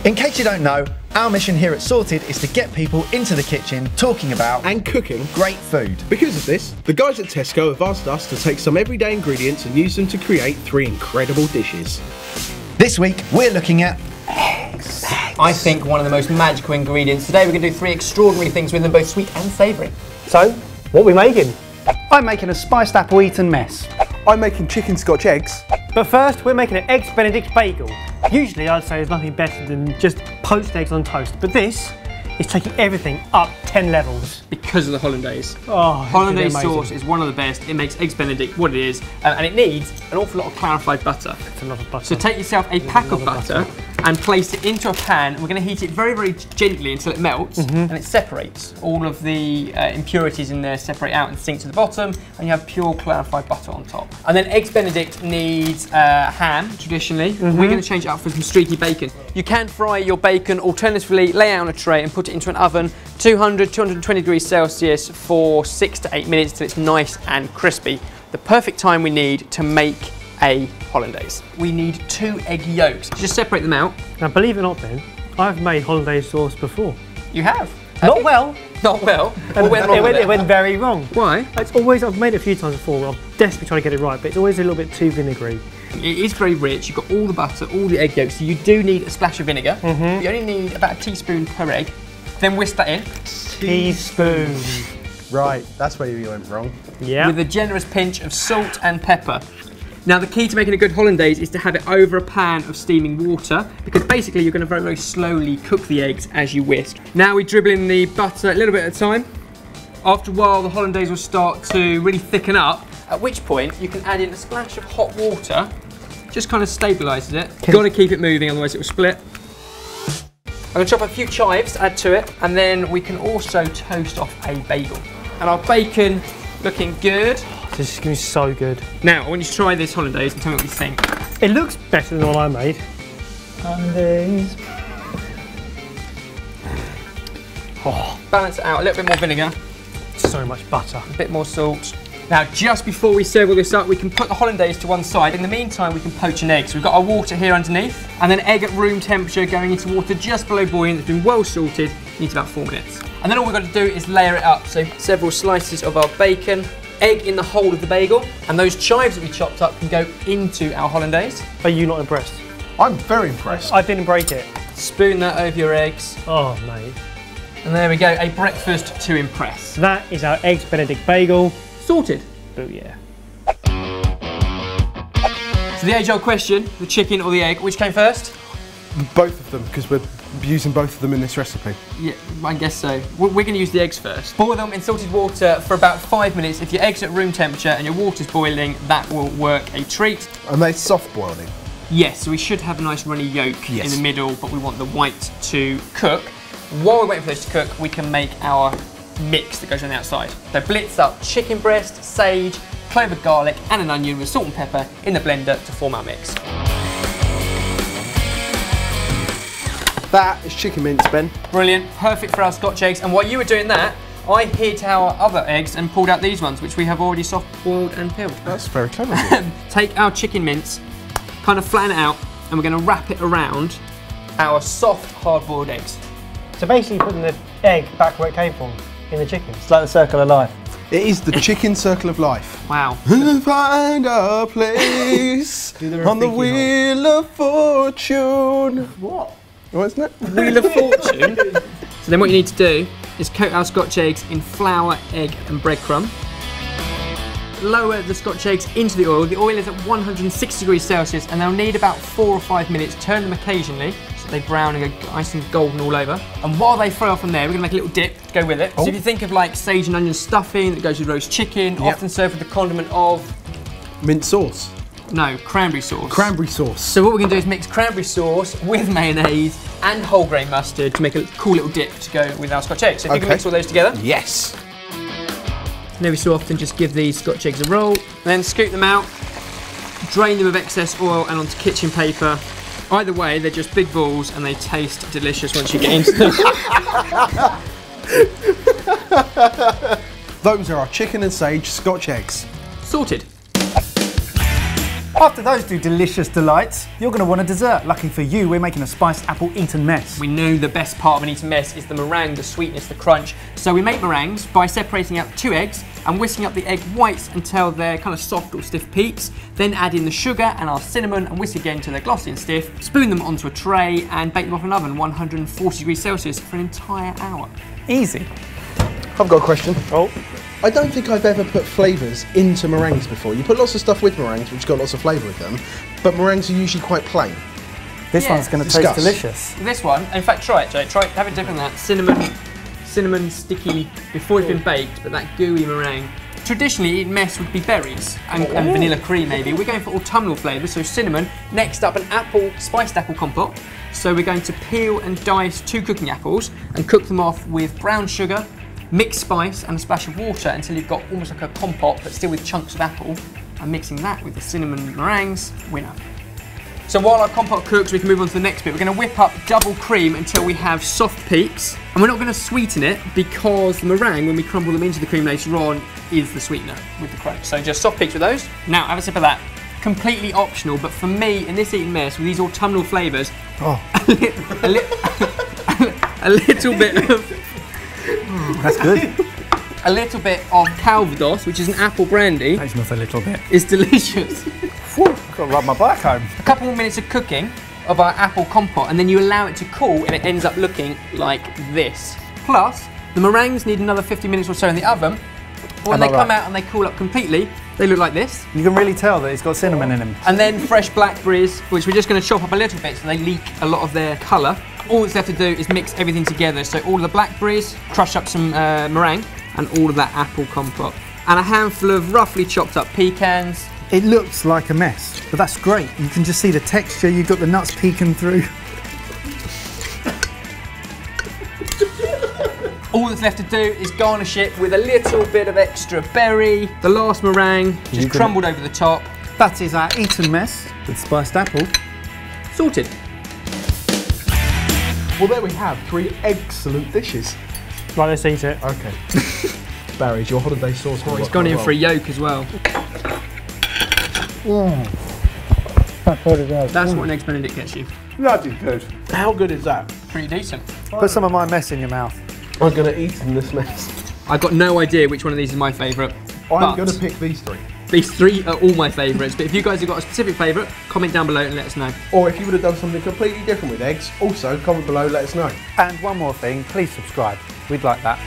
In case you don't know, our mission here at Sorted is to get people into the kitchen talking about and cooking great food. Because of this, the guys at Tesco have asked us to take some everyday ingredients and use them to create 3 incredible dishes. This week we're looking at eggs. I think one of the most magical ingredients. Today we're going to do 3 extraordinary things with them, both sweet and savoury. So, what are we making? I'm making a spiced apple Eton mess. I'm making chicken Scotch eggs. But first, we're making an Eggs Benedict bagel. Usually I'd say there's nothing better than just poached eggs on toast, but this is taking everything up 10 levels. Because of the Hollandaise. Oh, Hollandaise sauce is one of the best. It makes Eggs Benedict what it is, and it needs an awful lot of clarified butter. It's a lot of butter. So take yourself a pack of butter and place it into a pan. We're going to heat it very, very gently until it melts and it separates. All of the impurities in there separate out and sink to the bottom, and you have pure clarified butter on top. And then Eggs Benedict needs ham, traditionally. We're going to change it up for some streaky bacon. You can fry your bacon, alternatively lay it on a tray and put it into an oven, 200, 220 degrees Celsius for 6 to 8 minutes till it's nice and crispy. The perfect time we need to make a Hollandaise. We need 2 egg yolks. Just separate them out. Now, believe it or not, Ben, I've made Hollandaise sauce before. You have? Not well. Not well. It went very wrong. Why? It's always, I've made it a few times before. I'm desperately trying to get it right, but it's always a little bit too vinegary. It is very rich. You've got all the butter, all the egg yolks, so you do need a splash of vinegar. You only need about a teaspoon per egg. Then whisk that in. Teaspoon. Right, that's where you went wrong. Yeah. With a generous pinch of salt and pepper. Now the key to making a good Hollandaise is to have it over a pan of steaming water, because basically you're going to very, very slowly cook the eggs as you whisk. Now we dribble in the butter a little bit at a time. After a while the Hollandaise will start to really thicken up, at which point you can add in a splash of hot water. Just kind of stabilises it. You've got to keep it moving, otherwise it will split. I'm going to chop a few chives, add to it, and then we can also toast off a bagel. And our bacon looking good. This is going to be so good. Now, I want you to try this Hollandaise and tell me what you think. It looks better than the one I made. Hollandaise. Oh. Balance it out, a little bit more vinegar. So much butter. A bit more salt. Now, just before we serve all this up, we can put the Hollandaise to one side. In the meantime, we can poach an egg. So we've got our water here underneath, and then egg at room temperature going into water just below boiling that's been well salted. Needs about 4 minutes. And then all we've got to do is layer it up. So several slices of our bacon, egg in the hole of the bagel, and those chives that we chopped up can go into our Hollandaise. Are you not impressed? I'm very impressed. I didn't break it. Spoon that over your eggs. Oh, mate. And there we go, a breakfast to impress. That is our Eggs Benedict bagel. Sorted. Oh yeah. So the age-old question, the chicken or the egg, which came first? Both of them, because we're using both of them in this recipe. Yeah, I guess so. We're going to use the eggs first. Boil them in salted water for about 5 minutes. If your egg's at room temperature and your water's boiling, that will work a treat. Are they soft boiling? Yes, so we should have a nice runny yolk in the middle, but we want the white to cook. While we're waiting for those to cook, we can make our mix that goes on the outside. So blitz up chicken breast, sage, clove of garlic and an onion with salt and pepper in the blender to form our mix. That is chicken mince, Ben. Brilliant, perfect for our Scotch eggs. And while you were doing that, I hid our other eggs and pulled out these ones, which we have already soft boiled and peeled. That's very clever of you. Take our chicken mince, kind of flatten it out, and we're going to wrap it around our soft hard-boiled eggs. So basically putting the egg back where it came from, in the chicken. It's like the circle of life. It is the chicken circle of life. Wow. Find a place on the wheel of fortune. What? What isn't it? Wheel of fortune. So then what you need to do is coat our Scotch eggs in flour, egg and breadcrumb. Lower the Scotch eggs into the oil. The oil is at 160 degrees Celsius and they'll need about 4 or 5 minutes. Turn them occasionally so they brown and go nice and golden all over. And while they fry off from there, we're going to make a little dip to go with it. So if you think of like sage and onion stuffing that goes with roast chicken, often served with the condiment of... mint sauce. No, cranberry sauce. Cranberry sauce. So what we're going to do is mix cranberry sauce with mayonnaise and whole grain mustard to make a cool little dip to go with our Scotch eggs. So if you can mix all those together. Yes. And every so often just give these Scotch eggs a roll, and then scoop them out, drain them of excess oil and onto kitchen paper. Either way, they're just big balls and they taste delicious once you get into them. Those are our chicken and sage Scotch eggs. Sorted. After those two delicious delights, you're going to want a dessert. Lucky for you, we're making a spiced apple Eton mess. We know the best part of an Eton mess is the meringue, the sweetness, the crunch. So we make meringues by separating out 2 eggs and whisking up the egg whites until they're kind of soft or stiff peaks. Then add in the sugar and our cinnamon and whisk again until they're glossy and stiff. Spoon them onto a tray and bake them off in an oven, 140 degrees Celsius for an entire hour. Easy. I've got a question. Oh, I don't think I've ever put flavours into meringues before. You put lots of stuff with meringues, which got lots of flavour with them, but meringues are usually quite plain. This Yeah. one's going to Discuss. taste delicious. This one, in fact, try it, Jay. Have a dip in that cinnamon sticky before it's been baked, but that gooey meringue. Traditionally, Eton mess would be berries and vanilla cream maybe. We're going for autumnal flavours, so cinnamon. Next up, an spiced apple compote. So we're going to peel and dice 2 cooking apples and cook them off with brown sugar, mixed spice and a splash of water until you've got almost like a compote, but still with chunks of apple. And mixing that with the cinnamon meringues, winner. So while our compote cooks, we can move on to the next bit. We're going to whip up double cream until we have soft peaks. And we're not going to sweeten it because the meringue, when we crumble them into the cream later on, is the sweetener with the crunch. So just soft peaks with those. Now have a sip of that. Completely optional, but for me, in this Eton mess, with these autumnal flavours, a little bit of... That's good. A little bit of Calvados, which is an apple brandy, That's not a little bit. is delicious. Got to rub my back home. A couple more minutes of cooking of our apple compote, and then you allow it to cool, and it ends up looking like this. Plus, the meringues need another 50 minutes or so in the oven. When they come out and they cool up completely, they look like this. You can really tell that it's got cinnamon in them. And then fresh blackberries, which we're just going to chop up a little bit so they leak a lot of their colour. All that's left to do is mix everything together. So all of the blackberries, crush up some meringue, and all of that apple compote. And a handful of roughly chopped up pecans. It looks like a mess, but that's great. You can just see the texture, you've got the nuts peeking through. All that's left to do is garnish it with a little bit of extra berry. The last meringue just crumbled over the top. That is our Eton mess with spiced apple. Sorted. Well, there we have 3 excellent dishes. right, let's eat it. Okay. Barry, is your Hollandaise sauce? Oh, he's gone in for a yolk as well. That's what an eggs Benedict gets you. Bloody good. How good is that? Pretty decent. Put some of my mess in your mouth. I'm going to eat in this mess. I've got no idea which one of these is my favourite. I'm going to pick these 3. These 3 are all my favourites, but if you guys have got a specific favourite, comment down below and let us know. Or if you would have done something completely different with eggs, also comment below, let us know. And one more thing, please subscribe. We'd like that.